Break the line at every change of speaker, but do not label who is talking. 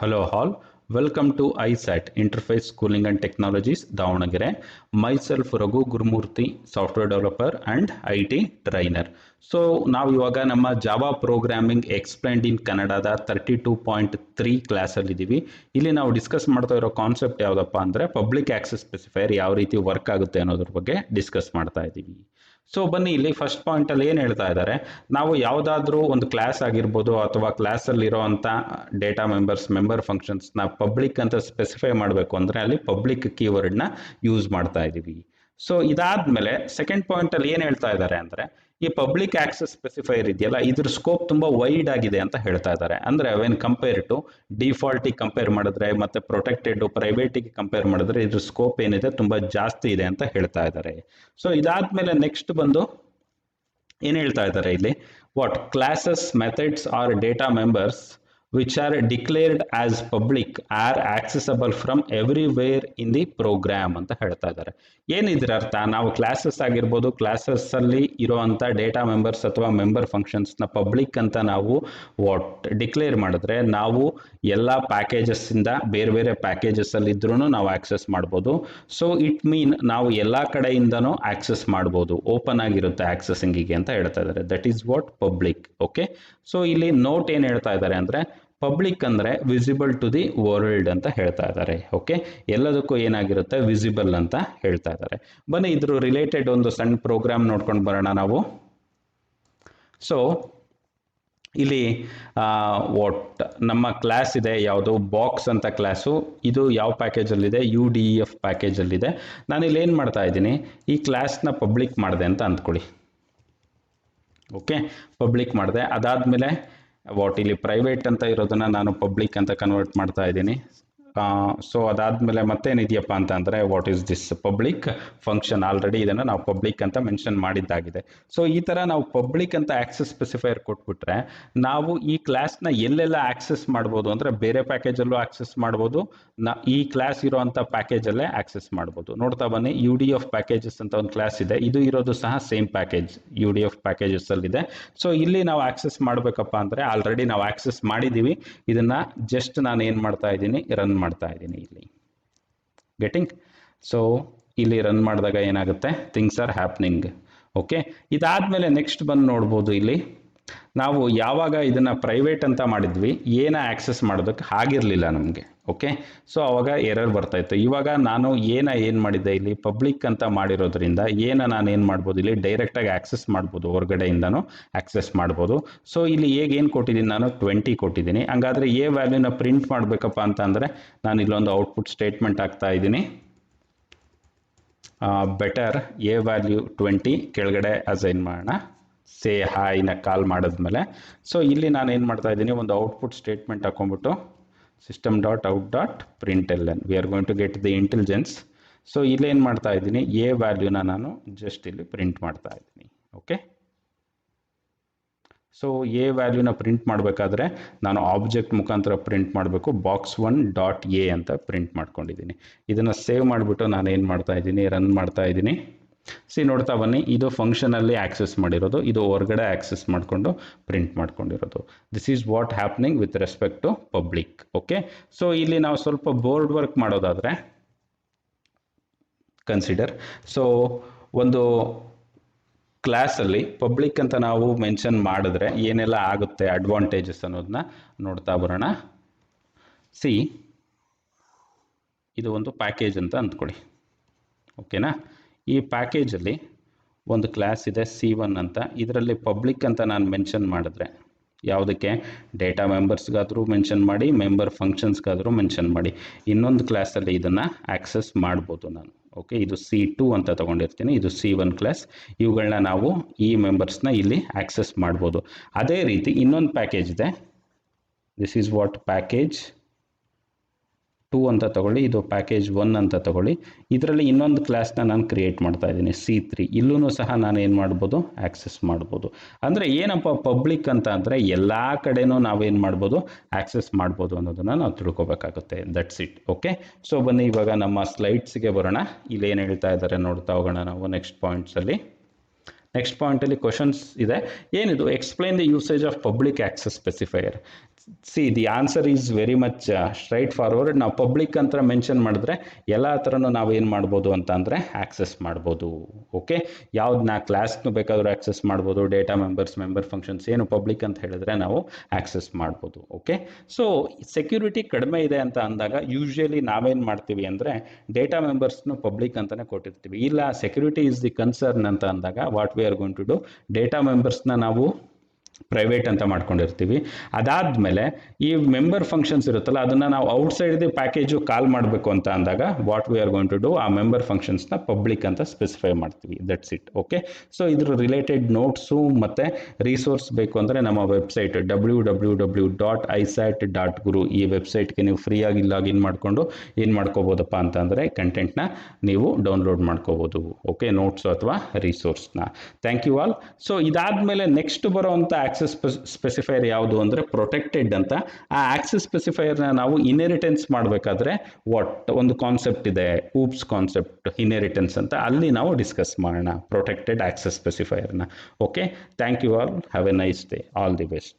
Hello all, welcome to ISAT Interface Schooling and Technologies Davangere. Myself Raghu Gurumurthy, software developer and IT trainer. So ನಾವು ಇವಾಗ ನಮ್ಮ Java programming explained ಇನ್ ಕನ್ನಡದ 32.3 ಕ್ಲಾಸಲ್ಲಿ ಇದ್ದೀವಿ. ಇಲ್ಲಿ ನಾವು ಡಿಸ್ಕಸ್ ಮಾಡ್ತಾ ಇರೋ ಕಾನ್ಸೆಪ್ಟ್ ಯಾವುದಪ್ಪ ಅಂದರೆ ಪಬ್ಲಿಕ್ ಆಕ್ಸೆಸ್ ಸ್ಪೆಸಿಫೈಯರ್ ಯಾವ ರೀತಿ ವರ್ಕ್ ಆಗುತ್ತೆ ಅನ್ನೋದ್ರ ಬಗ್ಗೆ ಡಿಸ್ಕಸ್ ಮಾಡ್ತಾ ಇದ್ದೀವಿ. ಸೊ ಬನ್ನಿ, ಇಲ್ಲಿ ಫಸ್ಟ್ ಪಾಯಿಂಟ್ ಅಲ್ಲಿ ಏನು ಹೇಳ್ತಾ ಇದ್ದಾರೆ, ನಾವು ಯಾವುದಾದ್ರೂ ಒಂದು ಕ್ಲಾಸ್ ಆಗಿರ್ಬೋದು ಅಥವಾ ಕ್ಲಾಸಲ್ಲಿರೋ ಅಂಥ ಡೇಟಾ ಮೆಂಬರ್ ಫಂಕ್ಷನ್ಸ್ನ ಪಬ್ಲಿಕ್ ಅಂತ ಸ್ಪೆಸಿಫೈ ಮಾಡಬೇಕು ಅಂದರೆ ಅಲ್ಲಿ ಪಬ್ಲಿಕ್ ಕೀವರ್ಡ್ನ ಯೂಸ್ ಮಾಡ್ತಾ ಇದ್ದೀವಿ. ಸೊ ಇದಾದ್ಮೇಲೆ ಸೆಕೆಂಡ್ ಪಾಯಿಂಟ್ ಅಲ್ಲಿ ಏನು ಹೇಳ್ತಾ ಇದ್ದಾರೆ ಅಂದರೆ, ಈ ಪಬ್ಲಿಕ್ ಆಕ್ಸೆಸ್ ಸ್ಪೆಸಿಫೈಯರ್ ಇದೆಯಲ್ಲ, ಇದ್ರ ಸ್ಕೋಪ್ ತುಂಬಾ ವೈಡ್ ಆಗಿದೆ ಅಂತ ಹೇಳ್ತಾ ಇದ್ದಾರೆ. ಅಂದ್ರೆ ವೆನ್ ಕಂಪೇರ್ ಟು ಡಿಫಾಲ್ಟಿಗೆ ಕಂಪೇರ್ ಮಾಡಿದ್ರೆ ಮತ್ತೆ ಪ್ರೊಟೆಕ್ಟೆಡ್ ಪ್ರೈವೇಟಿಗೆ ಕಂಪೇರ್ ಮಾಡಿದ್ರೆ ಇದ್ರ ಸ್ಕೋಪ್ ಏನಿದೆ ತುಂಬಾ ಜಾಸ್ತಿ ಇದೆ ಅಂತ ಹೇಳ್ತಾ ಇದ್ದಾರೆ. ಸೊ ಇದಾದ್ಮೇಲೆ ನೆಕ್ಸ್ಟ್ ಬಂದು ಏನ್ ಹೇಳ್ತಾ ಇದ್ದಾರೆ ಇಲ್ಲಿ, what classes methods are data members which are declared as public are accessible from everywhere in the program ಅಂತ ಹೇಳ್ತಾ ಇದ್ದಾರೆ. ಏನಿದ್ರ ಅರ್ಥ, ನಾವು ಕ್ಲಾಸಸ್ ಆಗಿರ್ಬೋದು, ಕ್ಲಾಸಸ್ ಅಲ್ಲಿ ಇರುವಂತ ಡೇಟಾ ಮೆಂಬರ್ಸ್ ಅಥವಾ ಮೆಂಬರ್ ಫಂಕ್ಷನ್ಸ್ ನ ಪಬ್ಲಿಕ್ ಅಂತ ನಾವು ಡಿಕ್ಲೇರ್ ಮಾಡಿದ್ರೆ ನಾವು ಎಲ್ಲ ಪ್ಯಾಕೇಜಸ್ ಇಂದ ಬೇರೆ ಬೇರೆ ಪ್ಯಾಕೇಜಸ್ ಅಲ್ಲಿ ಇದ್ರೂ ನಾವು ಆಕ್ಸೆಸ್ ಮಾಡ್ಬೋದು. ಸೊ ಇಟ್ ಮೀನ್ ನಾವು ಎಲ್ಲಾ ಕಡೆಯಿಂದನೂ ಆಕ್ಸೆಸ್ ಮಾಡ್ಬೋದು, ಓಪನ್ ಆಗಿರುತ್ತೆ ಆಕ್ಸೆಸಿಂಗಿಗೆ ಅಂತ ಹೇಳ್ತಾ ಇದ್ದಾರೆ. That is what public. Okay, so ಇಲ್ಲಿ ನೋಟ್ ಏನ್ ಹೇಳ್ತಾ ಇದ್ದಾರೆ ಅಂದ್ರೆ, ಪಬ್ಲಿಕ್ ಅಂದ್ರೆ ವಿಸಿಬಲ್ ಟು ದಿ ವರ್ಲ್ಡ್ ಅಂತ ಹೇಳ್ತಾ ಇದ್ದಾರೆ. ಓಕೆ, ಎಲ್ಲದಕ್ಕೂ ಏನಾಗಿರುತ್ತೆ, ವಿಸಿಬಲ್ ಅಂತ ಹೇಳ್ತಾ ಇದ್ದಾರೆ. ಬನ್ನಿ ಇದ್ರ ರಿಲೇಟೆಡ್ ಒಂದು ಸಣ್ಣ ಪ್ರೋಗ್ರಾಮ್ ನೋಡ್ಕೊಂಡು ಬರೋಣ ನಾವು. ಸೊ ಇಲ್ಲಿ ವಾಟ್ ನಮ್ಮ ಕ್ಲಾಸ್ ಇದೆ, ಯಾವುದು ಬಾಕ್ಸ್ ಅಂತ ಕ್ಲಾಸು, ಇದು ಯಾವ ಪ್ಯಾಕೇಜಲ್ಲಿದೆ, UDEF ಪ್ಯಾಕೇಜಲ್ಲಿದೆ. ನಾನು ಇಲ್ಲಿ ಏನು ಮಾಡ್ತಾ ಇದ್ದೀನಿ, ಈ ಕ್ಲಾಸ್ನ ಪಬ್ಲಿಕ್ ಮಾಡಿದೆ ಅಂತ ಅಂದ್ಕೊಳ್ಳಿ. ಓಕೆ, ಪಬ್ಲಿಕ್ ಮಾಡಿದೆ. ಅದಾದಮೇಲೆ ವಾಟ್ ಇಲ್ಲಿ ಪ್ರೈವೇಟ್ ಅಂತ ಇರೋದನ್ನ ನಾನು ಪಬ್ಲಿಕ್ ಅಂತ ಕನ್ವರ್ಟ್ ಮಾಡ್ತಾ ಇದ್ದೀನಿ. ಸೊ ಅದಾದ್ಮೇಲೆ ಮತ್ತೇನಿದೆಯಪ್ಪ ಅಂತ ಅಂದರೆ, what is this public function, already ಇದನ್ನು ನಾವು ಪಬ್ಲಿಕ್ ಅಂತ ಮೆನ್ಷನ್ ಮಾಡಿದ್ದಾಗಿದೆ. ಸೊ ಈ ಥರ ನಾವು ಪಬ್ಲಿಕ್ ಅಂತ ಆಕ್ಸೆಸ್ ಸ್ಪೆಸಿಫೈಯರ್ ಕೊಟ್ಬಿಟ್ರೆ ನಾವು ಈ ಕ್ಲಾಸ್ನ ಎಲ್ಲೆಲ್ಲ ಆಕ್ಸೆಸ್ ಮಾಡ್ಬೋದು ಅಂದರೆ ಬೇರೆ ಪ್ಯಾಕೇಜಲ್ಲೂ ಆಕ್ಸೆಸ್ ಮಾಡ್ಬೋದು, ಈ ಕ್ಲಾಸ್ ಇರೋವಂಥ ಪ್ಯಾಕೇಜಲ್ಲೇ ಆಕ್ಸೆಸ್ ಮಾಡ್ಬೋದು. ನೋಡ್ತಾ ಬನ್ನಿ, UDF ಪ್ಯಾಕೇಜಸ್ ಅಂತ ಒಂದು ಕ್ಲಾಸ್ ಇದೆ, ಇದು ಇರೋದು ಸಹ ಸೇಮ್ ಪ್ಯಾಕೇಜ್ UDF ಪ್ಯಾಕೇಜಸ್ ಅಲ್ಲಿದೆ. ಸೊ ಇಲ್ಲಿ ನಾವು ಆಕ್ಸೆಸ್ ಮಾಡಬೇಕಪ್ಪ ಅಂದರೆ ಆಲ್ರೆಡಿ ನಾವು ಆಕ್ಸೆಸ್ ಮಾಡಿದ್ದೀವಿ, ಇದನ್ನ ಜಸ್ಟ್ ನಾನು ಏನು ಮಾಡ್ತಾ ಇದ್ದೀನಿ, ರನ್ ಮಾಡ್ತಾ ಇದ್ದೀನಿ ಇಲ್ಲಿ. ಗೆಟಿಂಗ್? ಸೊ ಇಲ್ಲಿ ರನ್ ಮಾಡಿದಾಗ ಏನಾಗುತ್ತೆ, ಥಿಂಗ್ಸ್ ಆರ್ ಹ್ಯಾಪ್ನಿಂಗ್. ಓಕೆ, ಇದಾದ್ಮೇಲೆ ನೆಕ್ಸ್ಟ್ ಬಂದು ನೋಡ್ಬೋದು, ಇಲ್ಲಿ ನಾವು ಯಾವಾಗ ಇದನ್ನ ಪ್ರೈವೇಟ್ ಅಂತ ಮಾಡಿದ್ವಿ ಏನ ಆಕ್ಸೆಸ್ ಮಾಡೋದಕ್ಕೆ ಆಗಿರಲಿಲ್ಲ ನಮಗೆ. ಓಕೆ, ಸೊ ಅವಾಗ ಎರರ್ ಬರ್ತಾ ಇತ್ತು. ಇವಾಗ ನಾನು ಏನು ಮಾಡಿದ್ದೆ, ಇಲ್ಲಿ ಪಬ್ಲಿಕ್ ಅಂತ ಮಾಡಿರೋದ್ರಿಂದ ನಾನು ಏನು ಮಾಡ್ಬೋದು, ಇಲ್ಲಿ ಡೈರೆಕ್ಟಾಗಿ ಆಕ್ಸೆಸ್ ಮಾಡ್ಬೋದು, ಹೊರಗಡೆಯಿಂದನೂ ಆಕ್ಸೆಸ್ ಮಾಡ್ಬೋದು. ಸೊ ಇಲ್ಲಿ ಏನು ಕೊಟ್ಟಿದ್ದೀನಿ, ನಾನು 20 ಕೊಟ್ಟಿದ್ದೀನಿ. ಹಂಗಾದ್ರೆ ಎ ವ್ಯಾಲ್ಯೂನ ಪ್ರಿಂಟ್ ಮಾಡಬೇಕಪ್ಪ ಅಂತ ಅಂದರೆ ನಾನು ಇಲ್ಲೊಂದು ಔಟ್ಪುಟ್ ಸ್ಟೇಟ್ಮೆಂಟ್ ಹಾಕ್ತಾ ಇದ್ದೀನಿ. ಬೆಟರ್ ಎ ವ್ಯಾಲ್ಯೂ 20 ಕೆಳಗಡೆ ಅಸೈನ್ ಮಾಡೋಣ, ಸೇ ಹಾಯ್ನ ಕಾಲ್ ಮಾಡಿದ್ಮೇಲೆ. ಸೊ ಇಲ್ಲಿ ನಾನು ಏನು ಮಾಡ್ತಾ ಇದ್ದೀನಿ, ಒಂದು ಔಟ್ಪುಟ್ ಸ್ಟೇಟ್ಮೆಂಟ್ ಹಾಕೊಂಡ್ಬಿಟ್ಟು system.out.println we are going to get the intelligence. So ಇಲ್ಲೇನು ಮಾಡ್ತಾ ಇದ್ದೀನಿ, ಎ ವ್ಯಾಲ್ಯೂನ ನಾನು ಜಸ್ಟ್ ಇಲ್ಲಿ ಪ್ರಿಂಟ್ ಮಾಡ್ತಾ ಇದ್ದೀನಿ. ಓಕೆ, ಸೊ ಎ ವ್ಯಾಲ್ಯೂನ ಪ್ರಿಂಟ್ ಮಾಡಬೇಕಾದ್ರೆ ನಾನು ಆಬ್ಜೆಕ್ಟ್ ಮುಖಾಂತರ ಪ್ರಿಂಟ್ ಮಾಡಬೇಕು. box1.a ಅಂತ ಪ್ರಿಂಟ್ ಮಾಡ್ಕೊಂಡಿದ್ದೀನಿ. ಇದನ್ನು ಸೇವ್ ಮಾಡಿಬಿಟ್ಟು ನಾನು ಏನು ಮಾಡ್ತಾ ಇದ್ದೀನಿ, ರನ್ ಮಾಡ್ತಾ ಇದ್ದೀನಿ. ನೋಡ್ತಾ ಬನ್ನಿ, ಇದು ಫಂಕ್ಷನಲ್ಲಿ ಆಕ್ಸೆಸ್ ಮಾಡಿರೋದು, ಇದು ಹೊರಗಡೆ ಆಕ್ಸೆಸ್ ಮಾಡಿಕೊಂಡು ಪ್ರಿಂಟ್ ಮಾಡ್ಕೊಂಡಿರೋದು. This is what happening with respect to public. Okay, so ಇಲ್ಲಿ ನಾವು ಸ್ವಲ್ಪ ಬೋರ್ಡ್ ವರ್ಕ್ ಮಾಡೋದಾದ್ರೆ ಕನ್ಸಿಡರ್. ಸೊ ಒಂದು ಕ್ಲಾಸಲ್ಲಿ ಪಬ್ಲಿಕ್ ಅಂತ ನಾವು ಮೆನ್ಷನ್ ಮಾಡಿದ್ರೆ ಏನೆಲ್ಲ ಆಗುತ್ತೆ ಅಡ್ವಾಂಟೇಜಸ್ ಅನ್ನೋದನ್ನ ನೋಡ್ತಾ ಬರೋಣ. ಇದು ಒಂದು ಪ್ಯಾಕೇಜ್ ಅಂತ ಅಂದ್ಕೊಳ್ಳಿ. ಓಕೆನಾ, ಈ ಪ್ಯಾಕೇಜಲ್ಲಿ ಒಂದು ಕ್ಲಾಸ್ ಇದೆ C1 ಅಂತ, ಇದರಲ್ಲಿ ಪಬ್ಲಿಕ್ ಅಂತ ನಾನು ಮೆನ್ಷನ್ ಮಾಡಿದ್ರೆ, ಯಾವುದಕ್ಕೆ, ಡೇಟಾ ಮೆಂಬರ್ಸ್ಗಾದರೂ ಮೆನ್ಷನ್ ಮಾಡಿ, ಮೆಂಬರ್ ಫಂಕ್ಷನ್ಸ್ಗಾದರೂ ಮೆನ್ಷನ್ ಮಾಡಿ, ಇನ್ನೊಂದು ಕ್ಲಾಸಲ್ಲಿ ಇದನ್ನು ಆಕ್ಸೆಸ್ ಮಾಡ್ಬೋದು ನಾನು. ಓಕೆ, ಇದು C2 ಅಂತ ತಗೊಂಡಿರ್ತೀನಿ, ಇದು C1 ಕ್ಲಾಸ್. ಇವುಗಳನ್ನ ನಾವು ಈ ಮೆಂಬರ್ಸ್ನ ಇಲ್ಲಿ ಆಕ್ಸೆಸ್ ಮಾಡ್ಬೋದು. ಅದೇ ರೀತಿ ಇನ್ನೊಂದು ಪ್ಯಾಕೇಜ್ ಇದೆ, ದಿಸ್ ಈಸ್ ವಾಟ್ ಪ್ಯಾಕೇಜ್ 2 ಅಂತ ತಗೊಳ್ಳಿ, ಇದು ಪ್ಯಾಕೇಜ್ 1 ಅಂತ ತಗೊಳ್ಳಿ. ಇದರಲ್ಲಿ ಇನ್ನೊಂದು ಕ್ಲಾಸ್ನ ನಾನು ಕ್ರಿಯೇಟ್ ಮಾಡ್ತಾ ಇದ್ದೀನಿ C3. ಇಲ್ಲೂ ಸಹ ನಾನು ಏನು ಮಾಡ್ಬೋದು, ಆಕ್ಸೆಸ್ ಮಾಡ್ಬೋದು. ಅಂದರೆ ಏನಪ್ಪ ಪಬ್ಲಿಕ್ ಅಂತ ಅಂದರೆ ಎಲ್ಲ ಕಡೆನೂ ನಾವೇನು ಮಾಡ್ಬೋದು, ಆಕ್ಸೆಸ್ ಮಾಡ್ಬೋದು ಅನ್ನೋದನ್ನು ನಾವು ತಿಳ್ಕೊಬೇಕಾಗುತ್ತೆ. That's it. ಓಕೆ, ಸೊ ಬನ್ನಿ ಇವಾಗ ನಮ್ಮ ಸ್ಲೈಡ್ಸ್ಗೆ ಬರೋಣ. ಇಲ್ಲಿ ಏನು ಹೇಳ್ತಾ ಇದ್ದಾರೆ ನೋಡ್ತಾ ಹೋಗೋಣ ನಾವು ನೆಕ್ಸ್ಟ್ ಪಾಯಿಂಟ್ಸಲ್ಲಿ. ನೆಕ್ಸ್ಟ್ ಪಾಯಿಂಟಲ್ಲಿ ಕ್ವಶನ್ಸ್ ಇದೆ. ಏನಿದು, explain the usage of public access specifier. See the answer is very much straight forward. ನಾವು ಪಬ್ಲಿಕ್ ಅಂತ ಮೆನ್ಷನ್ ಮಾಡಿದ್ರೆ ಎಲ್ಲ ಥರನೂ ನಾವು ಏನು ಮಾಡ್ಬೋದು ಅಂತ ಅಂದರೆ ಆಕ್ಸೆಸ್ ಮಾಡ್ಬೋದು. ಓಕೆ, ಯಾವ್ದು ಕ್ಲಾಸ್ನು ಬೇಕಾದರೂ ಆಕ್ಸೆಸ್ ಮಾಡ್ಬೋದು, ಡೇಟಾ ಮೆಂಬರ್ ಫಂಕ್ಷನ್ಸ್ ಏನು ಪಬ್ಲಿಕ್ ಅಂತ ಹೇಳಿದ್ರೆ ನಾವು ಆಕ್ಸೆಸ್ ಮಾಡ್ಬೋದು. ಓಕೆ, ಸೊ ಸೆಕ್ಯೂರಿಟಿ ಕಡಿಮೆ ಇದೆ ಅಂತ ಅಂದಾಗ ಯೂಶಲಿ ನಾವೇನು ಮಾಡ್ತೀವಿ ಅಂದರೆ ಡೇಟಾ ಮೆಂಬರ್ಸ್ನು ಪಬ್ಲಿಕ್ ಅಂತಲೇ ಕೊಟ್ಟಿರ್ತೀವಿ. ಇಲ್ಲ ಸೆಕ್ಯೂರಿಟಿ ಇಸ್ ದಿ ಕನ್ಸರ್ನ್ ಅಂತ ಅಂದಾಗ what we are going to do, data ಮೆಂಬರ್ಸ್ನ ನಾವು ಪ್ರೈವೇಟ್ ಅಂತ ಮಾಡ್ಕೊಂಡಿರ್ತೀವಿ. ಅದಾದಮೇಲೆ ಈ ಮೆಂಬರ್ ಫಂಕ್ಷನ್ಸ್ ಇರುತ್ತಲ್ಲ ಅದನ್ನು ನಾವು ಔಟ್ಸೈಡ್ ದಿ ಪ್ಯಾಕೇಜು ಕಾಲ್ ಮಾಡಬೇಕು ಅಂತ ಅಂದಾಗ what we are going to do, ಆ ಮೆಂಬರ್ ಫಂಕ್ಷನ್ಸ್ನ ಪಬ್ಲಿಕ್ ಅಂತ ಸ್ಪೆಸಿಫೈ ಮಾಡ್ತೀವಿ. That's it. ಓಕೆ, ಸೊ ಇದ್ರ ರಿಲೇಟೆಡ್ ನೋಟ್ಸು ಮತ್ತು ರಿಸೋರ್ಸ್ ಬೇಕು ಅಂದರೆ ನಮ್ಮ ವೆಬ್ಸೈಟ್ www.isat.guru ಈ ವೆಬ್ಸೈಟ್ಗೆ ನೀವು ಫ್ರೀಯಾಗಿ ಲಾಗಿನ್ ಮಾಡಿಕೊಂಡು ಏನು ಮಾಡ್ಕೋಬೋದಪ್ಪ ಅಂತಂದರೆ ಕಂಟೆಂಟ್ನ ನೀವು ಡೌನ್ಲೋಡ್ ಮಾಡ್ಕೋಬೋದು. ಓಕೆ, ನೋಟ್ಸು ಅಥವಾ ರಿಸೋರ್ಸ್ನ. Thank you all. ಸೊ ಇದಾದಮೇಲೆ ನೆಕ್ಸ್ಟ್ ಬರೋವಂಥ ಆಕ್ಸೆಸ್ ಸ್ಪೆಸಿಫೈರ್ ಯಾವುದು ಅಂದರೆ ಪ್ರೊಟೆಕ್ಟೆಡ್ ಅಂತ. ಆ ಆಕ್ಸೆಸ್ ಸ್ಪೆಸಿಫೈರ್ನ ನಾವು ಇನ್ಹೆರಿಟೆನ್ಸ್ ಮಾಡಬೇಕಾದ್ರೆ ಒಂದು ಕಾನ್ಸೆಪ್ಟ್ ಇದೆ, ಊಪ್ಸ್ ಕಾನ್ಸೆಪ್ಟ್ ಇನ್ಹೆರಿಟೆನ್ಸ್ ಅಂತ, ಅಲ್ಲಿ ನಾವು ಡಿಸ್ಕಸ್ ಮಾಡೋಣ ಪ್ರೊಟೆಕ್ಟೆಡ್ ಆಕ್ಸೆಸ್ ಸ್ಪೆಸಿಫೈರ್ನ. Okay, thank you all, have a nice day, all the best.